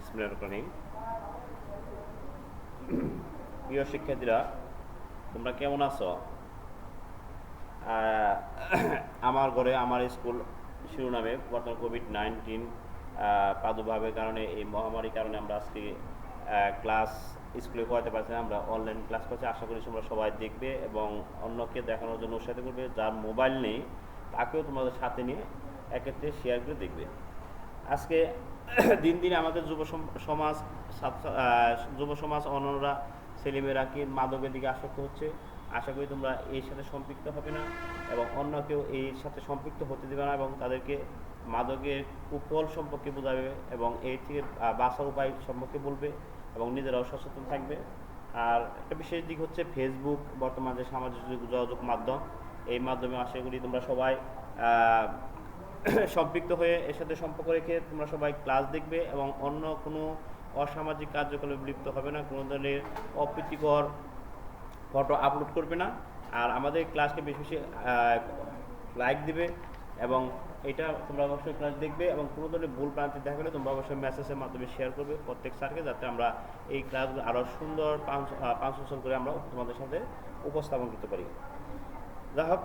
বিসমিল্লাহির প্রিয় শিক্ষার্থীরা, তোমরা কেমন আছো? আমার ঘরে আমার স্কুল শিরোনামে বর্তমান কোভিড-19 প্রাদুর্ভাবের কারণে, এই মহামারীর কারণে আমরা আজকে ক্লাস স্কুলে করাতে পারছি না। আমরা অনলাইন ক্লাস করছি। আশা করি তোমরা সবাই দেখবে এবং অন্যকে দেখানোর জন্য উৎসাহিত করবে। যার মোবাইল নেই তাকেও তোমাদের সাথে নিয়ে এক্ষেত্রে শেয়ার করে দেখবে। আজকে দিন দিন আমাদের যুব সমাজ অন্যরা ছেলেমেয়েরা কি মাদকের দিকে আসক্ত হচ্ছে। আশা করি তোমরা এর সাথে সম্পৃক্ত হবে না এবং অন্য কেউ এর সাথে সম্পৃক্ত হতে দেবে না এবং তাদেরকে মাদকের কুফল সম্পর্কে বোঝাবে এবং এর থেকে বাঁচার উপায় সম্পর্কে বলবে এবং নিজেরাও সচেতন থাকবে। আর একটা বিশেষ দিক হচ্ছে ফেসবুক, বর্তমান যে সামাজিক যোগাযোগ মাধ্যম, এই মাধ্যমে আশা করি তোমরা সবাই সম্পৃক্ত হয়ে এর সাথে সম্পর্ক রেখে তোমরা সবাই ক্লাস দেখবে এবং অন্য কোনো অসামাজিক কার্যকলাপে লিপ্ত হবে না, কোনো ধরনের অপ্রীতিকর ফটো আপলোড করবে না। আর আমাদের ক্লাসকে বেশি বেশি লাইক দিবে এবং এটা তোমরা অবশ্যই ক্লাস দেখবে এবং কোনো ধরনের ভুল প্রান্তি দেখা গেলে তোমরা অবশ্যই মেসেজের মাধ্যমে শেয়ার করবে প্রত্যেক স্যারকে, যাতে আমরা এই ক্লাসগুলো আরও সুন্দর পাঁচশন করে আমরা তোমাদের সাথে উপস্থাপন করতে পারি। যাই হোক,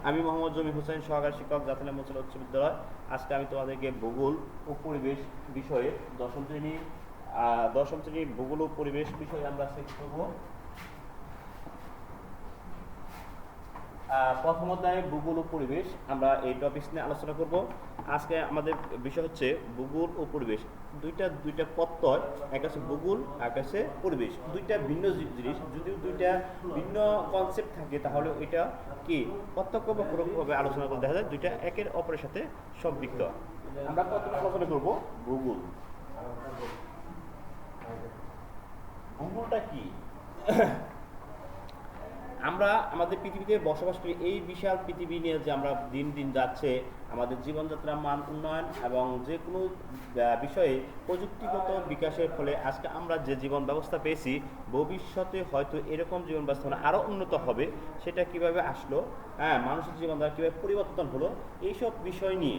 আমি মোহাম্মদ জমি হোসেন, সহকারী শিক্ষক, জাতীয় মঞ্চল উচ্চ বিদ্যালয়। আজকে আমি তোমাদেরকে ভূগোল ও পরিবেশ বিষয়ে দশম শ্রেণী ভূগোল ও পরিবেশ বিষয়ে আমরা শেষ করব। প্রথম অধ্যায়ে ভূগোল ও পরিবেশ, আমরা এই টপিক নিয়ে আলোচনা করব। আজকে আমাদের বিষয় হচ্ছে ভূগোল ও পরিবেশ। দুইটা প্রত্যয়, একটা হচ্ছে ভূগোল আর একটা হচ্ছে পরিবেশ। দুইটা ভিন্ন জিনিস, যদিও দুইটা ভিন্ন কনসেপ্ট থাকে তাহলে এটা কি প্রত্যক্ষ বা পরোক্ষভাবে আলোচনা করে দেখা যায় দুইটা একের অপরের সাথে সম্পৃক্ত। আমরা প্রথমে আলোচনা করব ভূগোল। ভূগোলটা কি? আমরা আমাদের পৃথিবীতে বসবাস করি, এই বিশাল পৃথিবী নিয়ে যে আমরা দিন দিন যাচ্ছে, আমাদের জীবনযাত্রার মান উন্নয়ন এবং যে কোনো বিষয়ে প্রযুক্তিগত বিকাশের ফলে আজকে আমরা যে জীবন ব্যবস্থা পেয়েছি, ভবিষ্যতে হয়তো এরকম জীবন ব্যবস্থা আরও উন্নত হবে। সেটা কিভাবে আসলো, মানুষের জীবনধারা কীভাবে পরিবর্তন হলো, এইসব বিষয় নিয়ে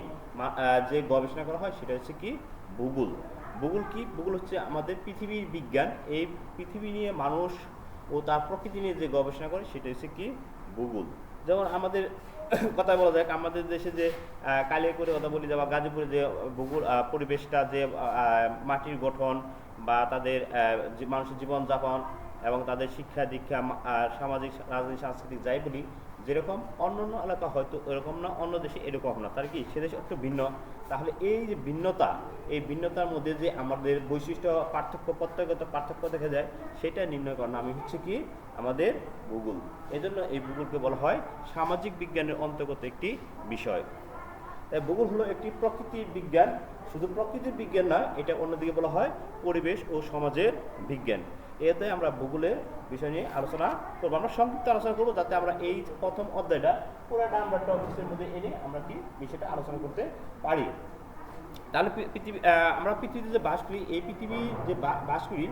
যে গবেষণা করা হয় সেটা হচ্ছে কি ভূগোল। ভূগোল কি? ভূগোল হচ্ছে আমাদের পৃথিবীর বিজ্ঞান। এই পৃথিবী নিয়ে মানুষ ও তার প্রকৃতি নিয়ে যে গবেষণা করে সেটা হচ্ছে কি ভূগোল। যেমন আমাদের কথা বলা যাক, আমাদের দেশে যে কালিয়াকৈরে কথা বলি বা গাজীপুরে যে ভূগোল পরিবেশটা, যে মাটির গঠন বা তাদের মানুষের জীবনযাপন এবং তাদের শিক্ষা দীক্ষা, সামাজিক রাজনৈতিক সাংস্কৃতিক যাই বলি, যেরকম অন্য অন্য এলাকা হয়তো এরকম না, অন্য দেশে এরকম না, তার কি সে দেশে একটু ভিন্ন। তাহলে এই যে ভিন্নতা, এই ভিন্নতার মধ্যে যে আমাদের বৈশিষ্ট্য প্রত্যেকগত পার্থক্য দেখা যায়, সেটা নির্ণয় করার নামই হচ্ছে কি আমাদের ভূগোল। এজন্য এই ভূগোলকে বলা হয় সামাজিক বিজ্ঞানের অন্তর্গত একটি বিষয়। তাই ভূগোল হলো একটি প্রকৃতির বিজ্ঞান। শুধু প্রকৃতির বিজ্ঞান না, এটা অন্যদিকে বলা হয় পরিবেশ ও সমাজের বিজ্ঞান। এতে আমরা ভূগোলের বিষয় নিয়ে আলোচনা করবো, আমরা সংক্ষিপ্ত আলোচনা করবো, যাতে আমরা এই প্রথম অধ্যায়টা পুরোটা আমরা টপিকের মধ্যে এনে আমরা কি বিষয়টা আলোচনা করতে পারি। তাহলে আমরা পৃথিবীতে যে বাস করি, এই পৃথিবী যে বাস করি,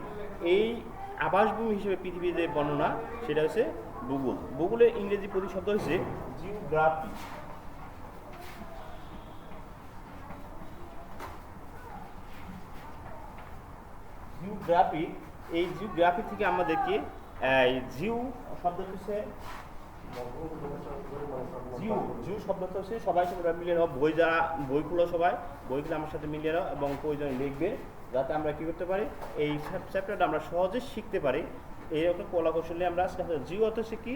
এই আবাসভূমি হিসেবে পৃথিবীর যে বর্ণনা সেটা হচ্ছে ভূগোল। ভূগোলের ইংরেজি প্রতিশব্দ হচ্ছে জিওগ্রাফি। জিওগ্রাফি, এই জিওগ্রাফি থেকে আমাদেরকে জিও শব্দ হচ্ছে জিও শব্দটা হচ্ছে সবাই মিলিয়ে নাও। বইগুলো সবাই বইগুলো আমার সাথে মিলিয়ে নাও এবং প্রয়োজনে লিখবে, যাতে আমরা কী করতে পারি, এই চ্যাপ্টারটা আমরা সহজে শিখতে পারি। এই একটা কলা কৌশলে আমরা জিও অর্থ হচ্ছে কি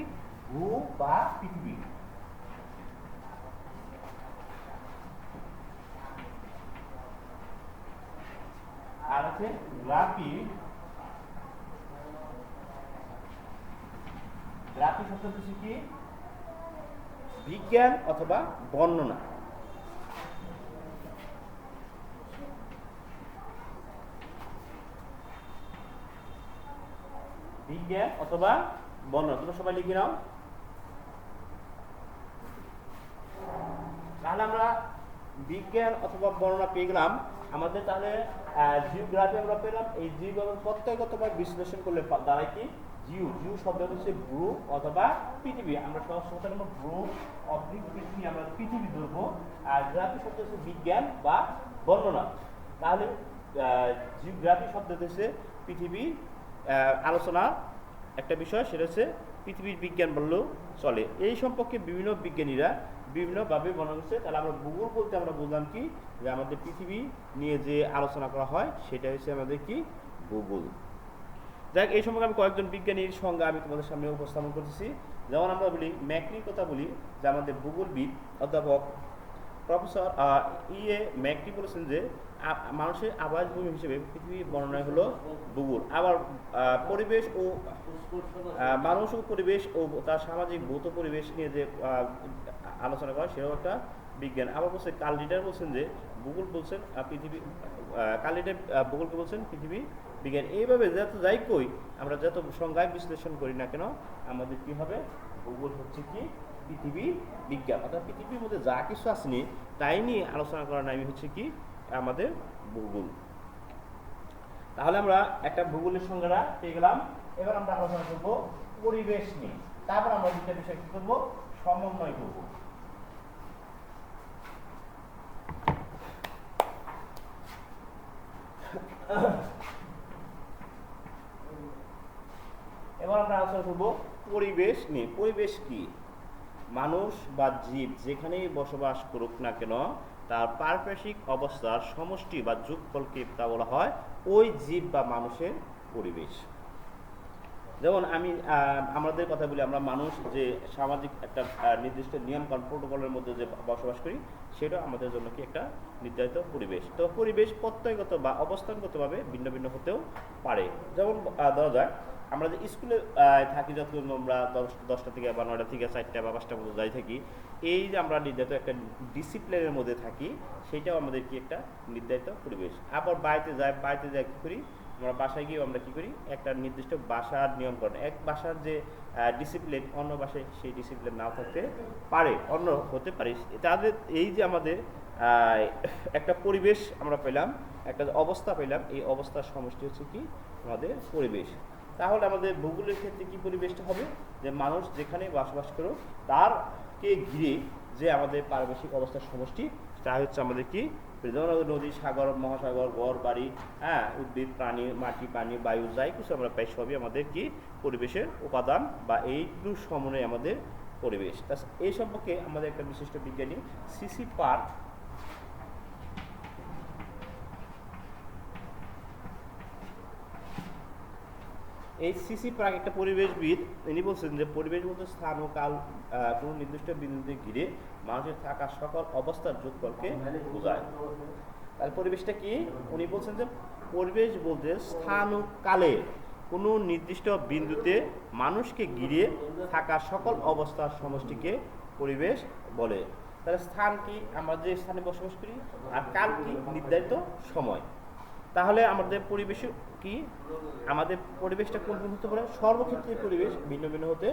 ভূ বা পৃথিবী, আর আছে গ্রাফি। গ্রাফি শব্দ হচ্ছে কি বিজ্ঞান অথবা বর্ণনা। বিজ্ঞান অথবা বর্ণনা, তোমরা সবাই লিখে নাও। তাহলে আমরা বিজ্ঞান অথবা বর্ণনা পেয়ে গেলাম। আমাদের তাহলে জিওগ্রাফি আমরা পেলাম। এই জিওগ্রাফি প্রত্যেকগতভাবে বিশ্লেষণ করলে দাঁড়ায় কি জিও শব্দ হচ্ছে ভূ অথবা পৃথিবী। আমরা সহজ ভূ অবলিক পৃথিবী, আমরা পৃথিবী ধরবো। আর গ্রাফি শব্দ হচ্ছে বিজ্ঞান বা বর্ণনা। তাহলে জিওগ্রাফি শব্দ হচ্ছে পৃথিবী আলোচনা একটা বিষয়, সেটা হচ্ছে পৃথিবীর বিজ্ঞান বললেও চলে। এই সম্পর্কে বিভিন্ন বিজ্ঞানীরা বিভিন্নভাবে বর্ণনা করছে। তাহলে আমরা ভূগোল বলতে আমরা বুঝলাম কি, যে আমাদের পৃথিবী নিয়ে যে আলোচনা করা হয় সেটা হচ্ছে আমাদের কি ভূগোল। যাক, এই সম্পর্কে আমি কয়েকজন বিজ্ঞানীর সংজ্ঞা আমি তোমাদের সামনে উপস্থাপন করতেছি। যেমন আমরা বলি ম্যাকনির কথা বলি, যে আমাদের ভূগোলবিদ অধ্যাপক প্রফেসর ম্যাকনি বলেছেন যে মানুষের আবাসভূমি হিসেবে পৃথিবীর বর্ণনা হলো ভূগোল। আবার পরিবেশ ও মানুষ ও পরিবেশ ও তার সামাজিক ভৌত পরিবেশ নিয়ে যে আলোচনা করা, সেটাও একটা বিজ্ঞান। আবার বলছে কার্ল রিডার বলছেন যে ভূগোল বলছেন পৃথিবী, কার্ল রিডার ভূগোলকে বলছেন পৃথিবী বিজ্ঞান। এইভাবে যত যাই কই আমরা যত সংজ্ঞায় বিশ্লেষণ করি না কেন, আমাদের কি হবে, ভূগোল হচ্ছে কি পৃথিবী বিজ্ঞান। অর্থাৎ পৃথিবীর মধ্যে যা কিছু আসেনি তাই নিয়ে আলোচনা করার নামই হচ্ছে কি আমাদের ভূগোল। তাহলে আমরা একটা ভূগোলের সংজ্ঞাটা পেয়ে গেলাম। এবার আমরা আলোচনা করব পরিবেশ নিয়ে। তারপর আমরা দুটো বিষয় কি করব, সমন্বয় করব। এবার আমরা আলোচনা করব পরিবেশ নিয়ে। পরিবেশ কি? মানুষ বা জীব যেখানেই বসবাস করুক না কেন, তার পারিপার্শ্বিক অবস্থার সমষ্টি বা যোগফলকে তা বলা হয় ওই জীব বা মানুষের পরিবেশ। যেমন আমাদের কথা বলি, আমরা মানুষ যে সামাজিক একটা নির্দিষ্ট নিয়ম কানুন প্রোটোকলের মধ্যে যে বসবাস করি, সেটা আমাদের জন্য কি একটা নির্ধারিত পরিবেশ। তো পরিবেশ প্রত্যয়গত বা অবস্থানগতভাবে ভিন্ন ভিন্ন হতেও পারে। যেমন ধরা যায় আমরা যে স্কুলে থাকি, যতক্ষণ আমরা 10টা থেকে বা 9টা থেকে 4টা বা 5টার মধ্যে যাই থাকি, এই যে আমরা নির্ধারিত একটা ডিসিপ্লিনের মধ্যে থাকি, সেটাও আমাদের কি একটা নির্ধারিত পরিবেশ। আবার বাড়িতে যাই কী করি, আমরা বাসায় গিয়েও আমরা কী করি, একটা নির্দিষ্ট বাসার নিয়মকরণ, এক বাসার যে ডিসিপ্লিন অন্য বাসায় সেই ডিসিপ্লিন নাও থাকতে পারে, অন্য হতে পারে। তাদের এই যে আমাদের একটা পরিবেশ আমরা পেলাম, একটা অবস্থা পেলাম, এই অবস্থার সমষ্টি হচ্ছে কি আমাদের পরিবেশ। তাহলে আমাদের ভূগোলের ক্ষেত্রে কি পরিবেশটা হবে, যে মানুষ যেখানে বসবাস করুক তারকে ঘিরে যে আমাদের পারিপার্শ্বিক অবস্থার সমষ্টি, তা হচ্ছে আমাদের কি নদী, সাগর, মহাসাগর, ঘর বাড়ি, উদ্ভিদ, প্রাণী, মাটি, পানি, বায়ু, যাই কিছু আমরা পাই সবই আমাদের কি পরিবেশের উপাদান, বা এইগুলোর সমন্বয়ে আমাদের পরিবেশ। এই সম্পর্কে আমাদের একটা বিশিষ্ট বিজ্ঞানী সিসি পার্ক একটা পরিবেশবিদ, তিনি বলছেন যে পরিবেশ বলতে স্থান ও কাল কোনো নির্দিষ্ট বিন্দুতে ঘিরে মানুষের থাকা সকল অবস্থার যোগফলকে বোঝায়। তাহলে পরিবেশটা কি? উনি বলছেন যে পরিবেশ বলতে স্থান ও কালে কোনো নির্দিষ্ট বিন্দুতে মানুষকে ঘিরে থাকা সকল অবস্থার সমষ্টিকে পরিবেশ বলে। তাহলে স্থান কি? আমরা যে স্থানে বসবাস করি, আর কাল কি? নির্ধারিত সময়। তাহলে আমাদের পরিবেশ কি? আমাদের পরিবেশটা কোন কোন হতে পারে? সর্বক্ষেত্রে পরিবেশ ভিন্ন ভিন্ন হতে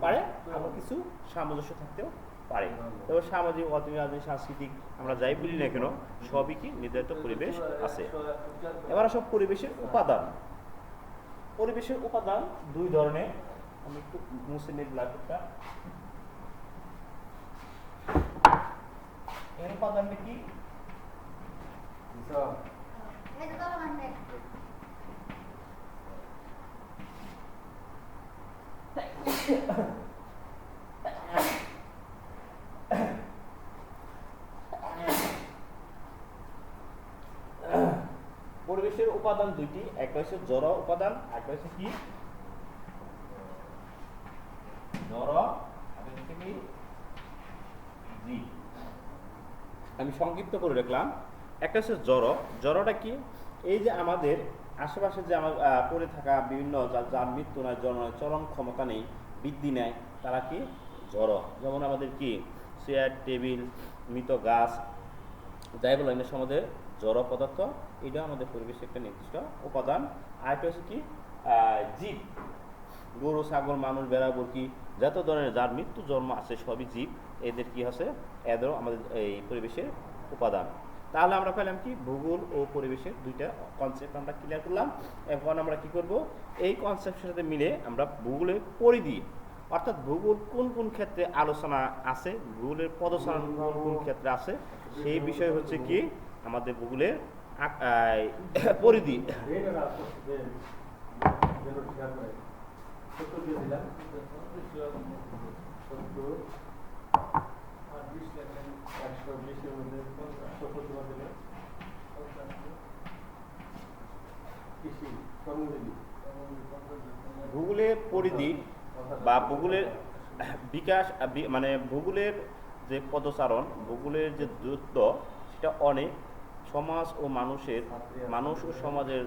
পারে, আবার কিছু সামঞ্জস্য থাকতেও পারে। তবে সামাজিক, অর্থনৈতিক, সাংস্কৃতিক আমরা যাই বলি না কেন, সবই কি নির্ধারিত পরিবেশ আছে। এবার সব পরিবেশের উপাদান। পরিবেশের উপাদান দুই ধরনের। আমি একটু মুছে নিই ব্ল্যাকবোর্ডটা। এর উপাদানটা কি? পরিবেশের উপাদান দুইটি, একটা হচ্ছে জড় উপাদান, একটা হচ্ছে কি জড়, আমি সংক্ষিপ্ত করে রাখলাম। একটা হচ্ছে জড়। জড়টা কি? এই যে আমাদের আশেপাশে যে আমার পড়ে থাকা বিভিন্ন যার মৃত্যু নয়, চরম ক্ষমতা নেই, বৃদ্ধি নেয়, তারা কি জড়। যেমন আমাদের কি চেয়ার, টেবিল, মৃত গাছ, যাই বলে এনে সমাজের জড় পদার্থ, এটা আমাদের পরিবেশের একটা নির্দিষ্ট উপাদান। আরেকটা হচ্ছে কি জীব, গরু, ছাগল, মানুষ, বেড়া, বর্কি, যত ধরনের যার মৃত্যু জন্ম আছে সবই জীব। এদের কি আছে? এদেরও আমাদের এই পরিবেশের উপাদান। তাহলে আমরা পেলাম কি ভূগোল ও পরিবেশের দুইটা কনসেপ্ট আমরা ক্লিয়ার করলাম। এখন আমরা কি করব, এই কনসেপ্টের সাথে মিলে আমরা ভূগোলের পরিধি, অর্থাৎ ভূগোল কোন কোন ক্ষেত্রে আলোচনা আছে, ভূগোলের পদচারণ কোন কোন ক্ষেত্রে আছে, সেই বিষয় হচ্ছে কি আমাদের ভূগোলের পরিধি। ভূগোলের পরিধি বা ভূগোলের বিকাশ মানে ভূগোলের যে পদচারণ, ভূগোলের যে দূরত্ব, সেটা অনেক সমাজ ও মানুষ ও সমাজের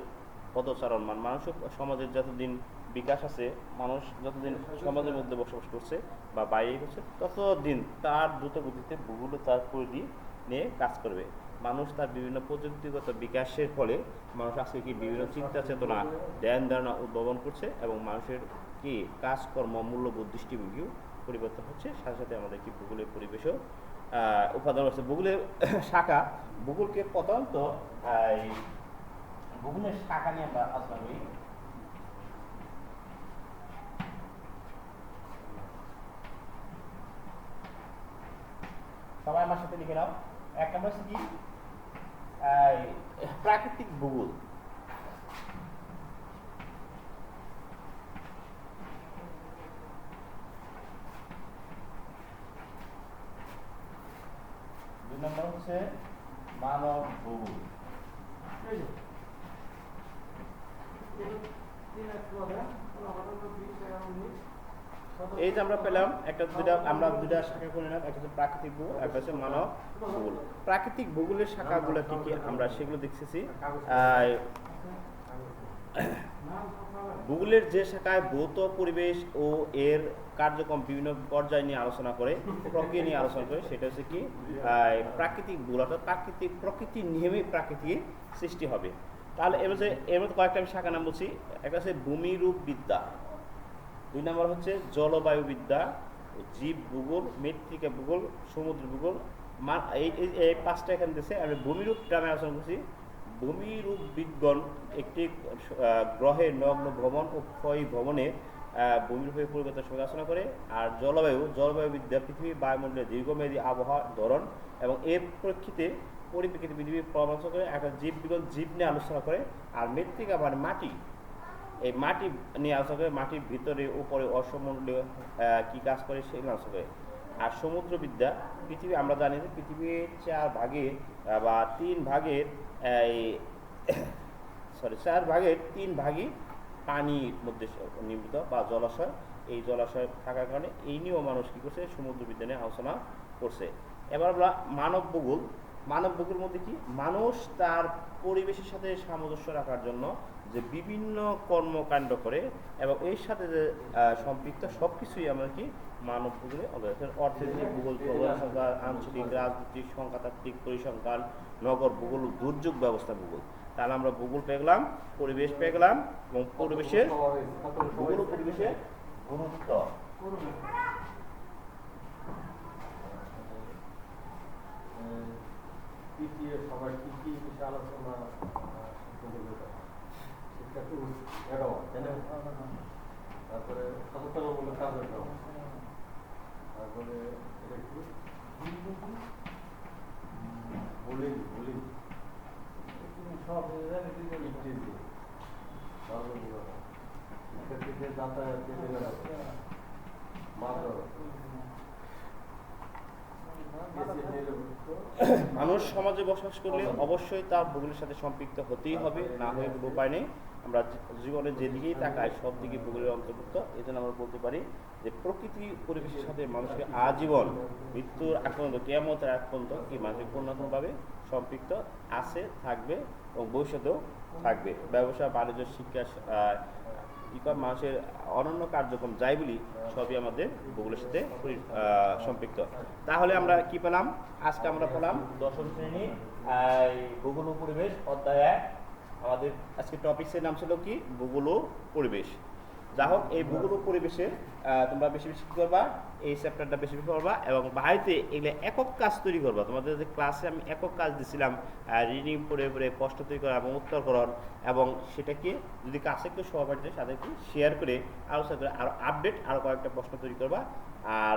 পদচারণ, মানে মানুষ ও সমাজের যতদিন বিকাশ আছে, মানুষ যতদিন সমাজের মধ্যে বসবাস করছে বা বাইরে করছে, ততদিন তার দ্রুত গতিতে ভূগোল তার পরিধি নিয়ে কাজ করবে। মানুষ তার বিভিন্ন প্রযুক্তিগত বিকাশের ফলে মানুষ আজকে কি বিভিন্ন চিন্তা চেতনা, ধ্যান ধারণা উদ্ভাবন করছে এবং মানুষের কি কাজকর্ম, মূল্যবোধ, দৃষ্টিভঙ্গিও পরিবর্তন হচ্ছে। সাথে সাথে আমাদের কি ভূগোলের পরিবেশও উপাদান হচ্ছে। ভূগোলের শাখা, ভূগোলকে প্রধানত ভূগোলের শাখা নিয়ে আমরা আলোচনা করি। সবাই আমার সাথে লিখে নাও। এক নম্বর হচ্ছে কি প্রাকৃতিক ভূগোল। দুই নম্বর হচ্ছে মানব ভূগোল। এই যে আমরা পেলাম আমরা দুইটা শাখা করে নিলাম, একটা হচ্ছে প্রাকৃতিক ভূগোল, একটা হচ্ছে মানব ভূগোল। প্রাকৃতিক ভূগোলের শাখাগুলো কি কি আমরা সেগুলো দেখতেছি। ভূগোলের যে শাখায় ভৌত পরিবেশ ও এর কার্যক্রম বিভিন্ন পর্যায় নিয়ে আলোচনা করে, প্রক্রিয়া নিয়ে আলোচনা করে, সেটা হচ্ছে কি প্রাকৃতিক ভূগোল। অর্থাৎ প্রকৃতির নিয়মে প্রাকৃতিক সৃষ্টি হবে। তাহলে এর মধ্যে কয়েকটা আমি শাখা নাম বলছি। একটা হচ্ছে ভূমিরূপ বিদ্যা, দুই নম্বর হচ্ছে জলবায়ু বিদ্যা, জীব ভূগোল, মৃত্তিকা ভূগোল, সমুদ্র ভূগোল। এই পাঁচটা এখানে দিয়েছে। আমি ভূমিরূপ নামে আলোচনা করছি। ভূমিরূপ বিজ্ঞান একটি গ্রহের নগ্ন ভ্রমণ ও ক্ষয় ভ্রমণে ভূমিরূপের পরিবর্তন সঙ্গে আলোচনা করে। আর জলবায়ু বিদ্যা পৃথিবীর বায়ুমণ্ডলের দীর্ঘমেয়াদী আবহাওয়া ধরন এবং এর প্রেক্ষিতে পরিপ্রেক্ষিতে পৃথিবীর পরামর্শ করে। একটা জীব নিয়ে আলোচনা করে। আর মৃত্তিকা মানে মাটি, এই মাটি নিয়ে আলোচনা করে, মাটির ভিতরে উপরে অসমণ্ডলীয় কি কাজ করে সেগুলো আলোচনা করে। আর সমুদ্রবিদ্যা, পৃথিবী আমরা জানি যে পৃথিবীর 4 ভাগের বা 3 ভাগের 3 ভাগই পানির মধ্যে নির্মিত বা জলাশয়। এই জলাশয় থাকার কারণে এই নিয়েও মানুষ কী করছে, সমুদ্রবিদ্যা নিয়ে আলোচনা করছে। এবার আমরা মানব ভূগোল মধ্যে কি মানুষ তার পরিবেশের সাথে সামঞ্জস্য রাখার জন্য যে বিভিন্ন কর্মকাণ্ড করে এবং এর সাথে যে সম্পৃক্ত সব কিছুই আমরা কি মানব ভূগোলে অর্থনৈতিক ভূগোল, সংখ্যা, আঞ্চলিক রাজনৈতিক, সংখ্যাতাত্ত্বিক, পরিসংখ্যান, নগর ভূগোল, দুর্যোগ ব্যবস্থা ভূগোল। তাহলে আমরা ভূগোল পেয়ে গেলাম, পরিবেশ পেয়ে গেলাম এবং পরিবেশের ভূগোল ও পরিবেশের গুরুত্ব। সবাই কি কি বিষয়ে আলোচনা তারপরে সচেতনমূলক কার্যক্রম, তারপরে শিক্ষার্থীদের যাতায়াত, মানুষ সমাজে বসবাস করলে অবশ্যই তার ভূগোলের সাথে সম্পৃক্ত হতেই হবে, না হয়ে কোনো উপায় নেই। আমরা জীবনে যেদিকেই তাকাই সব দিকে ভূগোলের অন্তর্ভুক্ত। এই জন্য আমরা বলতে পারি যে প্রকৃতি পরিবেশের সাথে মানুষকে আজীবন মৃত্যুর আগ পর্যন্ত, কিয়ামতের আগ পর্যন্ত কি মানুষের কোনো না কোনোভাবে সম্পৃক্ত আছে, থাকবে এবং ভবিষ্যতেও থাকবে। ব্যবসা, বাণিজ্য, শিক্ষা, মানুষের অনন্য কার্যক্রম যাই বলি সবই আমাদের ভূগোলের সাথে সম্পৃক্ত। তাহলে আমরা কি পেলাম? আজকে আমরা পেলাম 10ম শ্রেণী ভূগোল ও পরিবেশ অধ্যায় 1। আমাদের আজকে টপিক্সের নাম ছিল কি? ভূগোল ও পরিবেশ। যা হোক, এই ভূগোল ও পরিবেশে তোমরা বেশি বেশি করবা, এই চ্যাপ্টারটা বেশি বেশি করবা এবং বাড়িতে এগুলো একক কাজ তৈরি করবা। তোমাদের যে ক্লাসে আমি একক কাজ দিছিলাম, রিডিং পড়ে পড়ে প্রশ্ন তৈরি করা এবং উত্তরকরণ, এবং সেটাকে যদি কাছে কেউ সহপাঠীদের সাথে কি শেয়ার করে আলোচনা করে আরও আপডেট আরও কয়েকটা প্রশ্ন তৈরি করবা। আর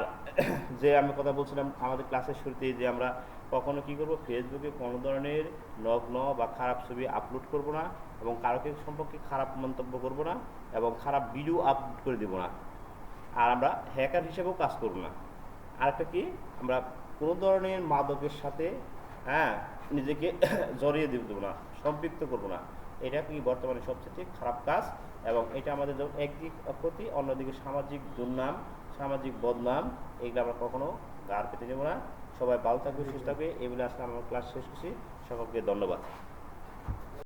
যে আমি কথা বলছিলাম আমাদের ক্লাসের শুরুতে যে আমরা কখনো কী করবো, ফেসবুকে কোনো ধরনের নগ্ন বা খারাপ ছবি আপলোড করব না, এবং কারোকে সম্পর্কে খারাপ মন্তব্য করব না, এবং খারাপ ভিডিও আপলোড করে দেবো না। আর আমরা হ্যাকার হিসেবেও কাজ করব না। আরেকটা কি, আমরা কোনো ধরনের মাদকের সাথে নিজেকে জড়িয়ে দেবো না, সম্পৃক্ত করব না। এটা কি বর্তমানে সবচেয়ে খারাপ কাজ, এবং এটা আমাদের যখন একদিক ক্ষতি, অন্যদিকে সামাজিক দুর্নাম, সামাজিক বদনাম, এগুলো আমরা কখনো গার পেতে নেব না। সবাই ভালো থাকবে, সুস্থ থাকবে। এই বলে আজকে আমার ক্লাস শেষ করছি। সকলকে ধন্যবাদ।